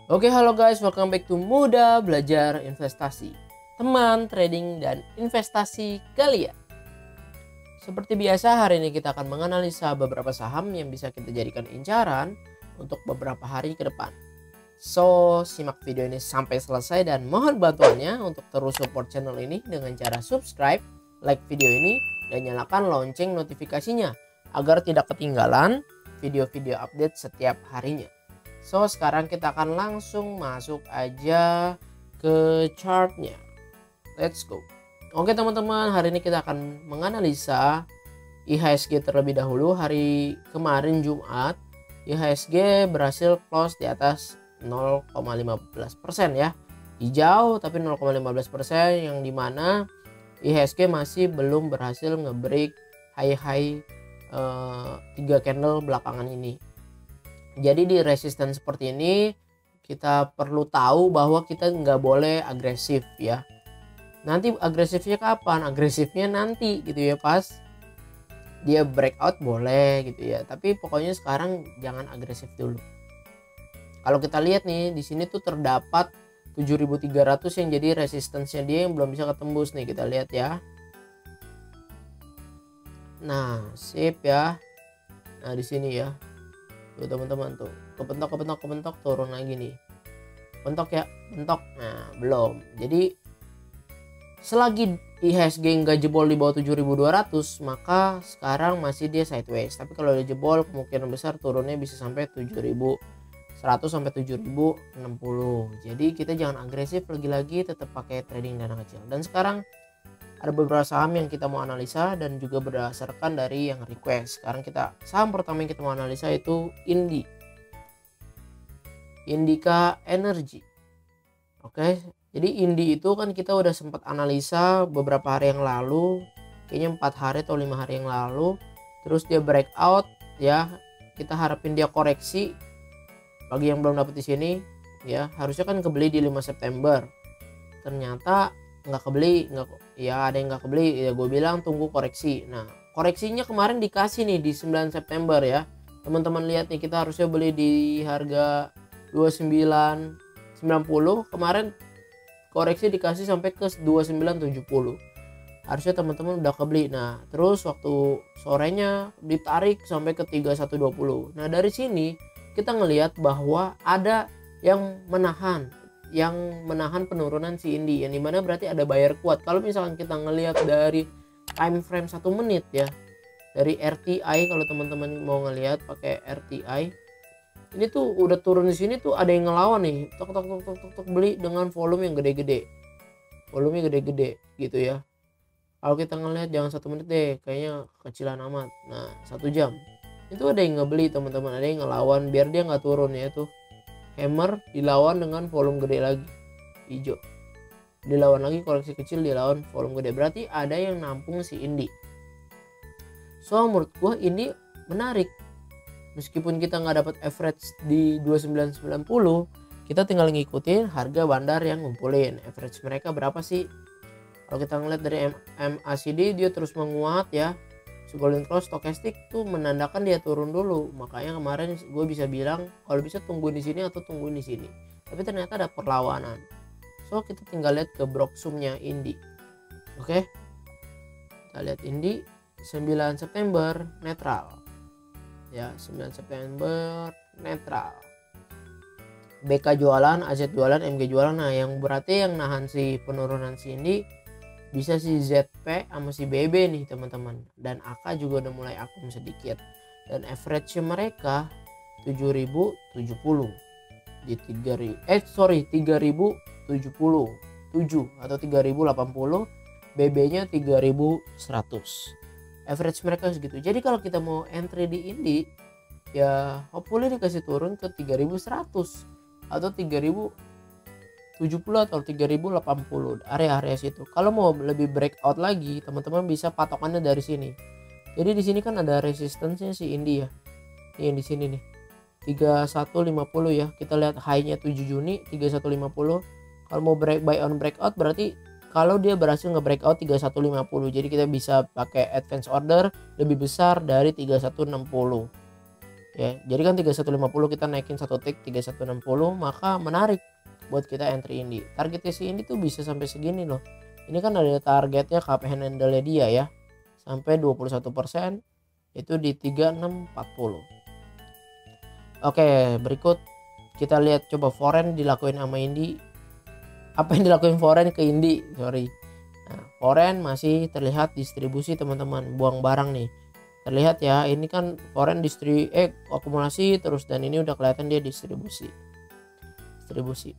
Oke, halo guys, welcome back to Muda Belajar Investasi, teman trading dan investasi kalian. Seperti biasa, hari ini kita akan menganalisa beberapa saham yang bisa kita jadikan incaran untuk beberapa hari ke depan. So, simak video ini sampai selesai dan mohon bantuannya untuk terus support channel ini dengan cara subscribe, like video ini, dan nyalakan lonceng notifikasinya agar tidak ketinggalan video-video update setiap harinya. So, sekarang kita akan langsung masuk aja ke chartnya. Let's go. Oke teman-teman, hari ini kita akan menganalisa IHSG terlebih dahulu. Hari kemarin Jumat, IHSG berhasil close di atas 0,15% ya. Hijau tapi 0,15%, yang dimana IHSG masih belum berhasil nge-break high 3 candle belakangan ini. Jadi di resistance seperti ini kita perlu tahu bahwa kita nggak boleh agresif ya. Nanti agresifnya kapan? Agresifnya nanti gitu ya, pas dia breakout boleh gitu ya. Tapi pokoknya sekarang jangan agresif dulu. Kalau kita lihat nih di sini tuh terdapat 7.300 yang jadi resistance-nya dia yang belum bisa ketembus nih, kita lihat ya. Nah, sip ya. Nah, di sini ya. Tuh teman-teman tuh, kepentok turun lagi nih. Bentok ya, bentok. Nah, belum. Jadi selagi IHSG nggak jebol di bawah 7.200, maka sekarang masih dia sideways. Tapi kalau dia jebol, kemungkinan besar turunnya bisa sampai 7.100 sampai 7.060. Jadi kita jangan agresif, lagi-lagi tetap pakai trading dana kecil. Dan sekarang ada beberapa saham yang kita mau analisa dan juga berdasarkan dari yang request. Sekarang saham pertama yang kita mau analisa itu Indica Energy. Oke, jadi Indi itu kan kita udah sempat analisa beberapa hari yang lalu, kayaknya 4 hari atau 5 hari yang lalu. Terus dia breakout ya, kita harapin dia koreksi. Bagi yang belum dapat di sini ya, harusnya kan kebeli di 5 September. Ternyata nggak kebeli, ya ada yang nggak kebeli ya, gue bilang tunggu koreksi. Nah, koreksinya kemarin dikasih nih di 9 September ya teman-teman. Lihat nih, kita harusnya beli di harga 29.90, kemarin koreksi dikasih sampai ke 29.70, harusnya teman-teman udah kebeli. Nah, terus waktu sorenya ditarik sampai ke 31.20. Nah, dari sini kita ngelihat bahwa ada yang menahan penurunan si Indi, yang dimana berarti ada buyer kuat. Kalau misalkan kita ngelihat dari time frame 1 menit ya, dari RTI, kalau teman-teman mau ngelihat pakai RTI, ini tuh udah turun di sini tuh ada yang ngelawan nih, tok beli dengan volume yang gede-gede, gitu ya. Kalau kita ngelihat jangan 1 menit deh, kayaknya kecilan amat. Nah, 1 jam itu ada yang ngebeli teman-teman, ada yang ngelawan biar dia nggak turun ya. Tuh hammer dilawan dengan volume gede lagi, hijau dilawan lagi, koreksi kecil dilawan volume gede, berarti ada yang nampung si Indi. So menurut gua ini menarik, meskipun kita nggak dapat average di 29.90, kita tinggal ngikutin harga bandar yang ngumpulin average mereka berapa sih. Kalau kita ngeliat dari MACD dia terus menguat ya, golden cross stokastik tuh menandakan dia turun dulu. Makanya kemarin gue bisa bilang kalau bisa tungguin di sini atau tungguin di sini. Tapi ternyata ada perlawanan. So kita tinggal lihat ke broksumnya Indi. Oke. Kita lihat Indi 9 September netral. Ya, 9 September netral. BK jualan, AZ jualan, MG jualan. Nah, yang berarti yang nahan si penurunan si Indi bisa si ZP sama si BB nih teman-teman, dan AK juga udah mulai akum sedikit, dan average mereka 7.070 di 3.070 atau 3.080, BB nya 3.100, average mereka segitu. Jadi kalau kita mau entry di Indi ya hopefully dikasih turun ke 3.100 atau 3.070 atau 3.080, area-area situ. Kalau mau lebih breakout lagi, teman-teman bisa patokannya dari sini. Jadi di sini kan ada resistance-nya si Indi ya. Ini di sini nih. 3150 ya. Kita lihat high-nya 7 Juni 3150. Kalau mau buy on breakout berarti kalau dia berhasil nge-breakout 3150. Jadi kita bisa pakai advance order lebih besar dari 3160. ya. Jadi kan 3150 kita naikin 1 tick 3160, maka menarik buat kita entry Indi. Targetnya si Indi tuh bisa sampai segini loh. Ini kan ada targetnya cup handle-nya dia ya, sampai 21%, itu di 3640. Oke, berikut kita lihat coba foreign dilakuin sama Indi. Apa yang dilakuin foreign ke Indi? Sorry. Nah, foreign masih terlihat distribusi teman-teman, buang barang nih. Terlihat ya, ini kan foreign akumulasi terus, dan ini udah kelihatan dia distribusi.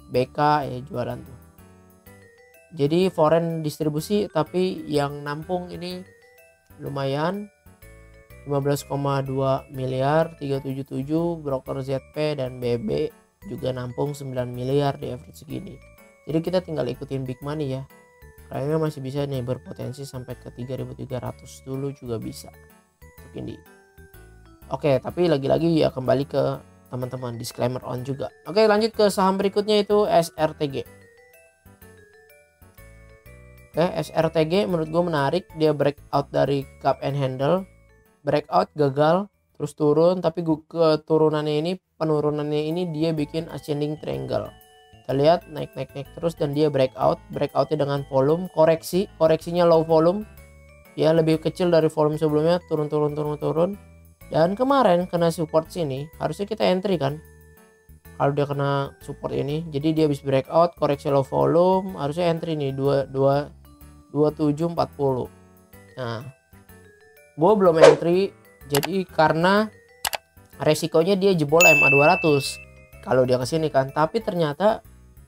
BK ya jualan tuh. Jadi foreign distribusi, tapi yang nampung ini lumayan 15,2 miliar, 377 broker ZP dan BB juga nampung 9 miliar di average segini. Jadi kita tinggal ikutin big money ya. Kayaknya masih bisa nih berpotensi sampai ke 3.300 dulu juga bisa untuk Indi. Oke, tapi lagi-lagi ya kembali ke teman-teman, disclaimer on juga. Oke, lanjut ke saham berikutnya itu SRTG. Oke, SRTG menurut gue menarik. Dia breakout dari cup and handle, breakout gagal terus turun, tapi penurunannya ini dia bikin ascending triangle. Kita lihat naik terus, dan dia breakoutnya dengan volume koreksinya low volume ya, lebih kecil dari volume sebelumnya, turun. Dan kemarin kena support sini, harusnya kita entry kan kalau dia kena support ini. Jadi dia habis breakout, koreksi low volume, harusnya entry nih 2740. Nah, gue belum entry jadi karena resikonya dia jebol MA 200 kalau dia kesini kan. Tapi ternyata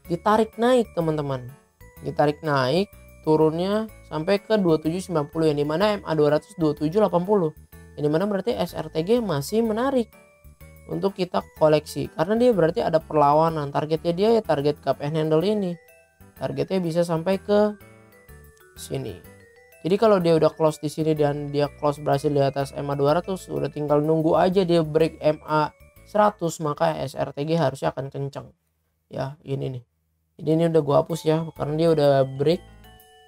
ditarik naik teman-teman, turunnya sampai ke 2790, yang dimana MA 200 2780, yang dimana berarti SRTG masih menarik untuk kita koleksi, karena dia berarti ada perlawanan. Targetnya dia ya target cup and handle ini, targetnya bisa sampai ke sini. Jadi kalau dia udah close di sini dan dia close berhasil di atas MA 200, udah tinggal nunggu aja dia break MA 100, maka SRTG harusnya akan kencang ya. Ini udah gua hapus ya karena dia udah break.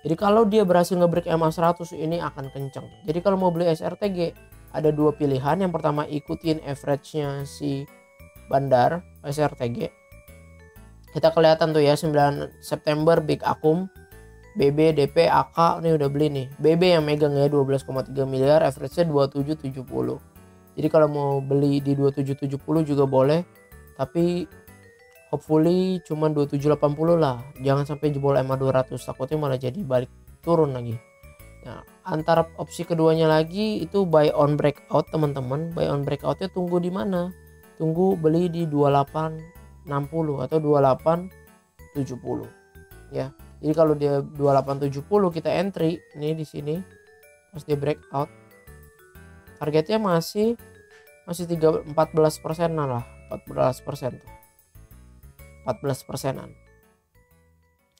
Jadi kalau dia berhasil ngebreak MA 100 ini akan kencang. Jadi kalau mau beli SRTG ada dua pilihan. Yang pertama, ikutin average-nya si bandar SRTG. Kita kelihatan tuh ya, 9 September big akum, BB, DP, AK ini udah beli nih. BB yang megang ya 12,3 miliar, average-nya 2770. Jadi kalau mau beli di 2770 juga boleh, tapi hopefully cuma 2780 lah. Jangan sampai jebol MA 200, takutnya malah jadi balik turun lagi. Nah, antara opsi keduanya lagi itu buy on breakout teman-teman. Buy on breakoutnya tunggu di mana? Tunggu beli di 2860 atau 2870 ya. Jadi kalau dia 2870 kita entry ini di sini pas dia breakout, targetnya masih 14%, 14% tuh. 14%-an.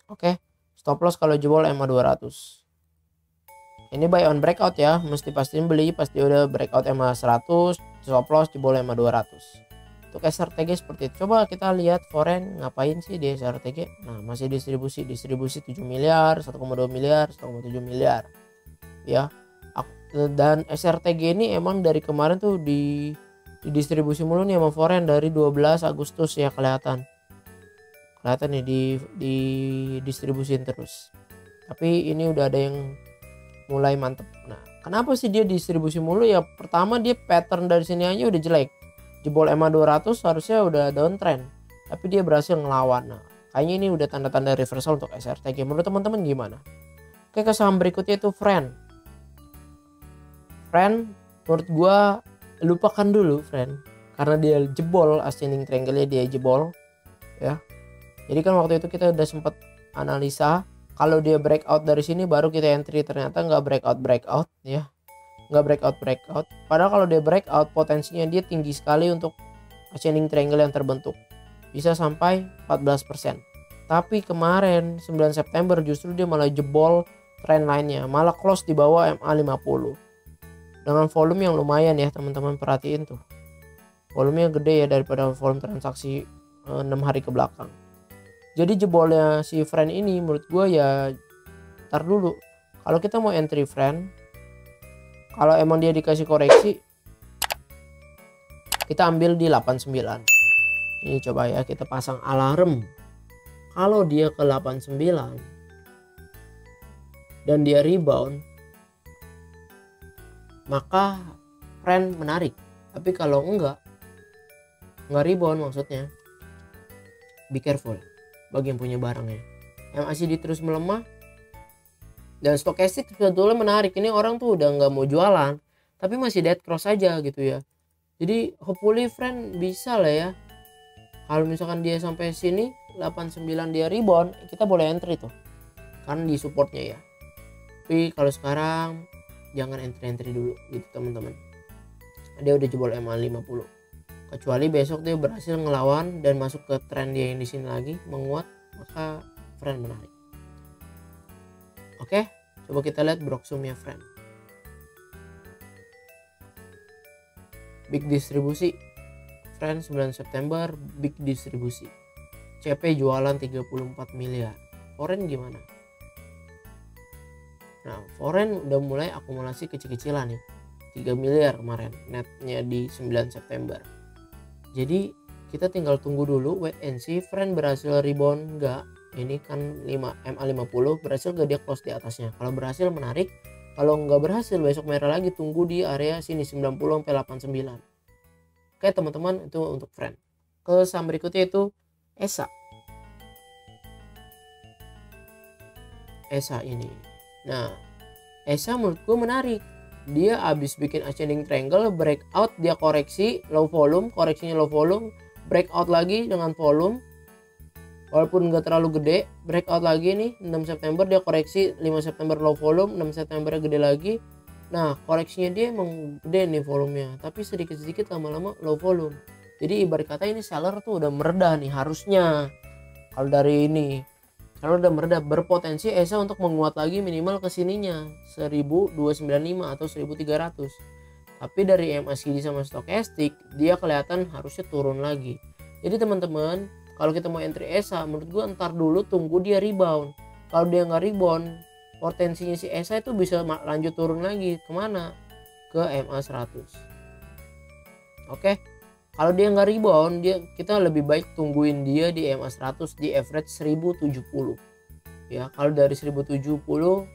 Oke, stop loss kalau jebol MA 200. Ini buy on breakout ya, mesti pastiin beli pas dia udah breakout MA 100, stop loss jebol MA 200. Untuk SRTG seperti itu. Coba kita lihat foreign ngapain sih di SRTG. Nah, masih distribusi 7 miliar, 1,2 miliar, 1,7 miliar. Ya. Dan SRTG ini emang dari kemarin tuh di distribusi mulu nih sama foreign dari 12 Agustus ya, kelihatan nih di distribusin terus. Tapi ini udah ada yang mulai mantep. Nah, kenapa sih dia distribusi mulu ya? Pertama, dia pattern dari sini aja udah jelek. Jebol MA 200 harusnya udah downtrend, tapi dia berhasil ngelawan. Nah, kayaknya ini udah tanda-tanda reversal untuk SRTG. Menurut teman-teman gimana? Oke, ke saham berikutnya itu Friend. Menurut gua lupakan dulu Friend, karena dia jebol ascending triangle-nya, dia jebol ya. Jadi kan waktu itu kita udah sempat analisa, kalau dia breakout dari sini baru kita entry, ternyata nggak breakout ya, nggak breakout. Padahal kalau dia breakout potensinya dia tinggi sekali untuk ascending triangle yang terbentuk, bisa sampai 14%. Tapi kemarin 9 September justru dia malah jebol trend line-nya, malah close di bawah MA 50 dengan volume yang lumayan ya teman-teman. Perhatiin tuh, volumenya gede ya daripada volume transaksi 6 hari ke belakang. Jadi jebolnya si Friend ini menurut gue ya ntar dulu. Kalau kita mau entry Friend, kalau emang dia dikasih koreksi, Kita ambil di 89. Ini coba ya, kita pasang alarm. Kalau dia ke 89 dan dia rebound, maka friend menarik. Tapi kalau nggak rebound, maksudnya be careful bagi yang punya barangnya. MACD terus melemah dan stokastik sebetulnya menarik. Ini orang tuh udah nggak mau jualan tapi masih dead cross aja gitu ya. Jadi hopefully friend bisa lah ya. Kalau misalkan dia sampai sini 89 dia rebound, kita boleh entry tuh kan di supportnya ya. Tapi kalau sekarang jangan entry dulu gitu teman-teman. Dia udah jebol MA 50. Kecuali besok dia berhasil ngelawan dan masuk ke tren dia yang di sini lagi menguat, maka friend menarik. Oke, coba kita lihat broksumnya friend. Big distribusi. Friend 9 September big distribusi. CP jualan 34 miliar. Foreign gimana? Nah, foreign udah mulai akumulasi kecil-kecilan nih. 3 miliar kemarin netnya di 9 September. Jadi kita tinggal tunggu dulu wait and see friend berhasil rebound enggak. Ini kan 5 MA50 berhasil gak dia close di atasnya. Kalau berhasil menarik, kalau nggak berhasil besok merah lagi, tunggu di area sini 90 sampai 89. Oke teman-teman, itu untuk friend. Ke saham berikutnya itu ESA. ESA ini. Nah, ESA menurut gue menarik. Dia habis bikin ascending triangle, breakout, dia koreksi low volume, koreksinya low volume, breakout lagi dengan volume. Walaupun nggak terlalu gede, breakout lagi nih 6 September dia koreksi, 5 September low volume, 6 September gede lagi. Nah, koreksinya dia emang gede nih volumenya, tapi sedikit-sedikit lama-lama low volume. Jadi ibarat kata ini seller tuh udah meredah nih harusnya. Kalau dari ini, kalau udah meredah, berpotensi ESA untuk menguat lagi minimal ke sininya 1295 atau 1300. Tapi dari MACD sama stokastik dia kelihatan harusnya turun lagi. Jadi teman-teman, kalau kita mau entry ESA, menurut gua ntar dulu tunggu dia rebound. Kalau dia nggak rebound, potensinya si ESA itu bisa lanjut turun lagi kemana? Ke MA100. Oke, kalau dia nggak rebound, kita lebih baik tungguin dia di MA100 di average 1070. Ya, kalau dari 1070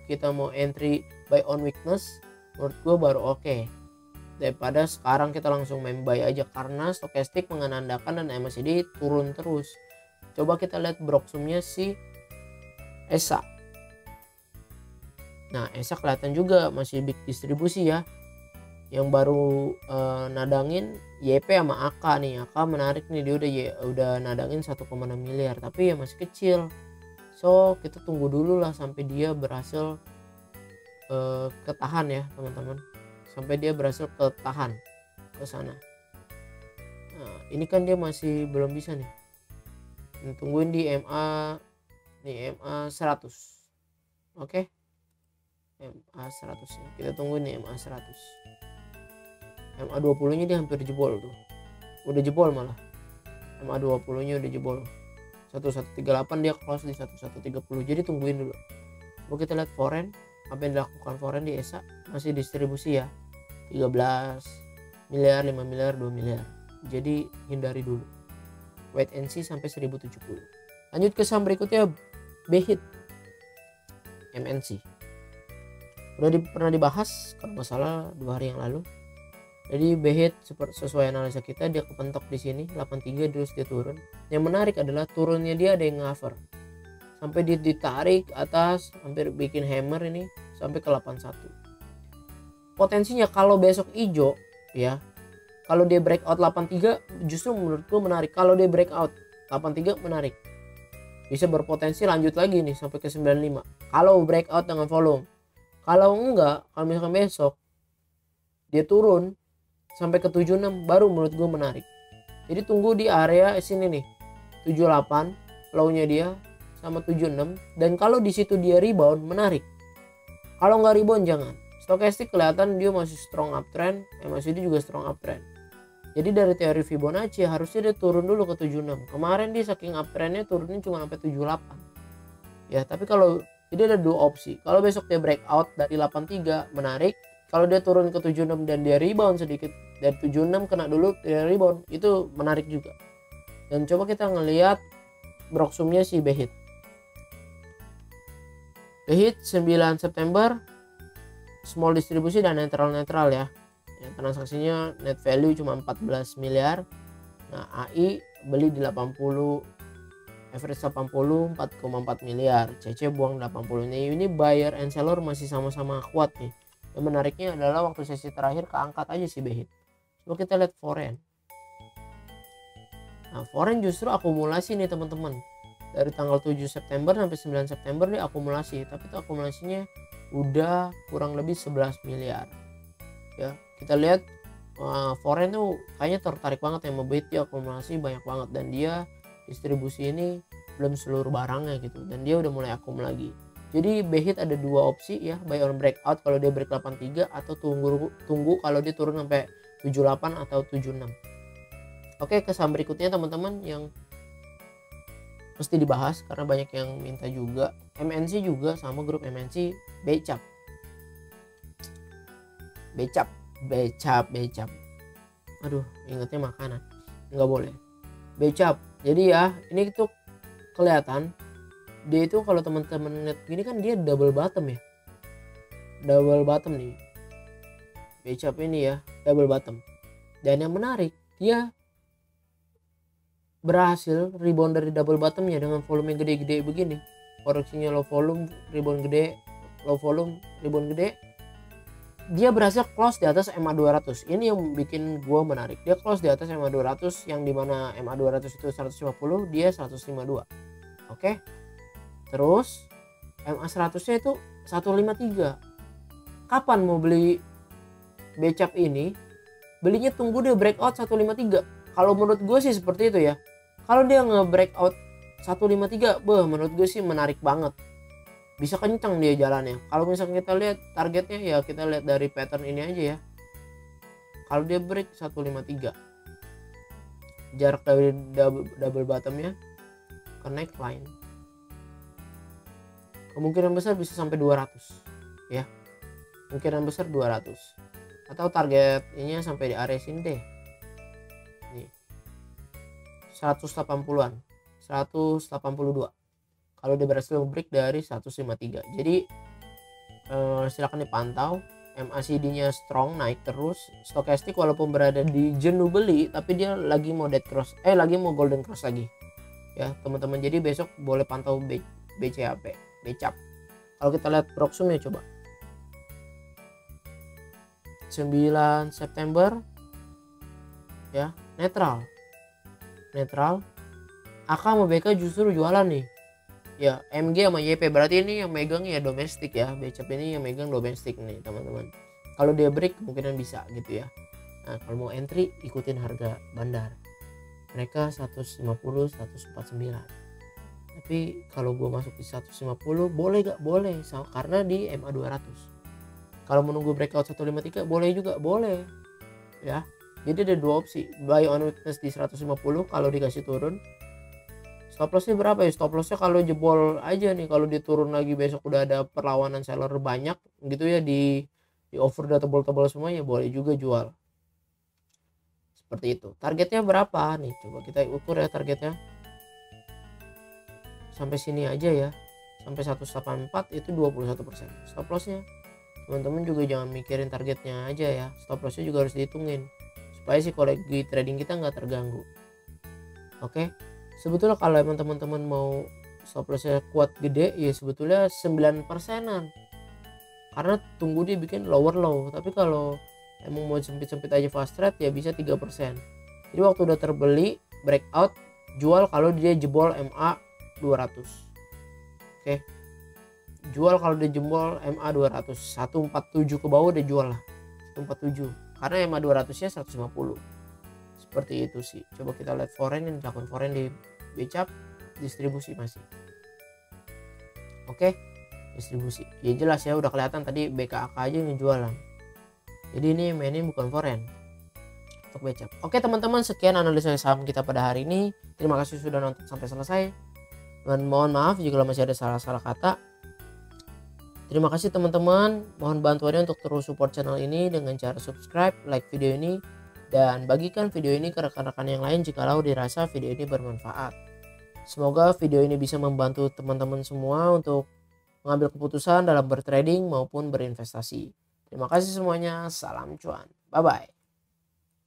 kita mau entry buy on weakness, menurut gua baru oke. Daripada sekarang kita langsung main buy aja karena stokastik menandakan dan MACD turun terus. Coba kita lihat broksumnya si ESA. Nah, ESA kelihatan juga masih big distribusi ya. Yang baru nadangin YP sama AK nih. AK menarik nih, dia udah nadangin 1,6 miliar tapi ya masih kecil. So kita tunggu dulu lah sampai dia berhasil ketahan ya teman-teman. Sampai dia berhasil ketahan ke sana. Nah, ini kan dia masih belum bisa nih. Tungguin di MA nih, MA 100. Oke. MA 100 ya. Kita tungguin nih MA 100. MA 20 nya dia hampir jebol tuh. Udah jebol malah. MA 20 nya udah jebol. 1138 dia close di 1130. Jadi tungguin dulu. Coba kita lihat foreign. Apa yang dilakukan foreign di ESA masih distribusi ya. 13 miliar, 5 miliar, 2 miliar. Jadi hindari dulu. Wait and see sampai 1070. Lanjut ke saham berikutnya, BHIT MNC. Udah pernah dibahas kalau nggak salah 2 hari yang lalu. Jadi BHIT sesuai analisa kita dia kepentok di sini 83 terus dia turun. Yang menarik adalah turunnya dia ada yang cover. Sampai dia ditarik atas hampir bikin hammer ini sampai ke 81. Potensinya kalau besok hijau ya, kalau dia breakout 83 justru menurut gue menarik. Kalau dia breakout 83 menarik, bisa berpotensi lanjut lagi nih sampai ke 95 kalau breakout dengan volume. Kalau enggak, kalau misalkan besok dia turun sampai ke 76 baru menurut gue menarik. Jadi tunggu di area sini nih 78 low-nya dia sama 76, dan kalau di situ dia rebound menarik. Kalau nggak rebound jangan. Stokastik kelihatan dia masih strong uptrend, MACD juga strong uptrend. Jadi dari teori Fibonacci harusnya dia turun dulu ke 76. Kemarin dia saking uptrendnya turunnya cuma sampai 78. Ya, tapi kalau jadi ada dua opsi. Kalau besok dia breakout dari 83 menarik, kalau dia turun ke 76 dan dia rebound sedikit dari 76 kena dulu dia rebound, itu menarik juga. Dan coba kita ngelihat broksumnya si Behit. Behit 9 September small distribusi dan netral ya. Yang transaksinya net value cuma 14 miliar. Nah, AI beli di 80, average 80, 4,4 miliar. CC buang 80. Ini buyer and seller masih sama-sama kuat nih. Yang menariknya adalah waktu sesi terakhir keangkat aja si Behit. Coba kita lihat foreign. Nah, foreign justru akumulasi nih teman-teman. Dari tanggal 7 September sampai 9 September dia akumulasi, tapi itu akumulasinya udah kurang lebih 11 miliar. Ya, kita lihat foreign tuh kayaknya tertarik banget ya sama Behit, dia akumulasi banyak banget dan dia distribusi ini belum seluruh barangnya gitu, dan dia udah mulai akum lagi. Jadi Behit ada dua opsi ya, buy on breakout kalau dia break 83 atau tunggu kalau dia turun sampai 78 atau 76. Oke, ke saham berikutnya teman-teman yang mesti dibahas karena banyak yang minta juga. MNC juga sama, grup MNC. Becap. Aduh, ingetnya makanan. Nggak boleh. Becap. Jadi ya, ini tuh kelihatan dia itu kalau teman-teman lihat gini kan dia double bottom ya. Double bottom nih. Becap ini ya, double bottom. Dan yang menarik, dia berhasil rebound dari double bottomnya dengan volume gede-gede begini. Koreksinya low volume, rebound gede, low volume, rebound gede. Dia berhasil close di atas MA 200. Ini yang bikin gua menarik. Dia close di atas MA 200 yang dimana MA 200 itu 150, dia 152. Oke. Terus MA 100-nya itu 153. Kapan mau beli Becap ini? Belinya tunggu dia breakout 153. Kalau menurut gue sih seperti itu ya. Kalau dia nge-breakout 153, menurut gue sih menarik banget. Bisa kencang dia jalannya. Kalau misalnya kita lihat targetnya ya, kita lihat dari pattern ini aja ya. Kalau dia break 153, jarak dari double bottomnya ke neckline, kemungkinan besar bisa sampai 200 ya. Kemungkinan besar 200. Atau target ini sampai di area sini deh. Nih. 180-an. 182. Kalau dia berhasil break dari 153. Jadi silakan dipantau. MACD-nya strong, naik terus. Stokastik walaupun berada di jenuh beli, tapi dia lagi mau dead cross. Lagi mau golden cross lagi. Ya, teman-teman. Jadi besok boleh pantau BCAP, Becap. Kalau kita lihat broksumnya coba. 9 September ya, netral. AK sama BK justru jualan nih. Ya, MG sama YP berarti ini yang megang ya domestik ya. Becap ini yang megang domestik nih teman-teman. Kalau dia break kemungkinan bisa gitu ya. Nah, kalau mau entry ikutin harga bandar. Mereka 150, 149. Tapi kalau gue masuk di 150 boleh gak? Boleh, karena di MA 200. Kalau menunggu breakout 153 boleh juga, boleh. Ya. Jadi ada dua opsi, buy on weakness di 150 kalau dikasih turun. Stop lossnya berapa ya? Stop lossnya kalau jebol aja nih, kalau diturun lagi besok udah ada perlawanan seller banyak gitu ya, di over udah tebal-tebal semua, ya boleh juga jual. Seperti itu. Targetnya berapa nih? Coba kita ukur ya targetnya. Sampai sini aja ya. Sampai 184 itu 21%. Stop lossnya. Teman-teman juga jangan mikirin targetnya aja ya. Stop lossnya juga harus dihitungin. Supaya psikologi trading kita nggak terganggu. Oke. Sebetulnya kalau emang teman-teman mau stop lossnya kuat gede ya sebetulnya 9%an. Karena tunggu dia bikin lower low. Tapi kalau emang mau sempit-sempit aja fast trade ya bisa 3%. Jadi waktu udah terbeli breakout jual kalau dia jebol MA 200. Oke. Jual kalau dia jebol MA 200. 147 ke bawah udah jual lah. 147. Karena MA 200-nya 150. Seperti itu sih. Coba kita lihat foreign, yang dilakukan foreign di Becap, distribusi masih. Oke, distribusi. Ya jelas ya, udah kelihatan tadi BKAK aja yang jualan. Jadi ini mainin bukan foreign untuk Becap. Oke teman-teman, sekian analisa saham kita pada hari ini. Terima kasih sudah nonton sampai selesai. Dan mohon maaf jika masih ada salah-salah kata. Terima kasih teman-teman. Mohon bantuannya untuk terus support channel ini dengan cara subscribe, like video ini, dan bagikan video ini ke rekan-rekan yang lain jikalau dirasa video ini bermanfaat. Semoga video ini bisa membantu teman-teman semua untuk mengambil keputusan dalam bertrading maupun berinvestasi. Terima kasih semuanya. Salam cuan. Bye-bye.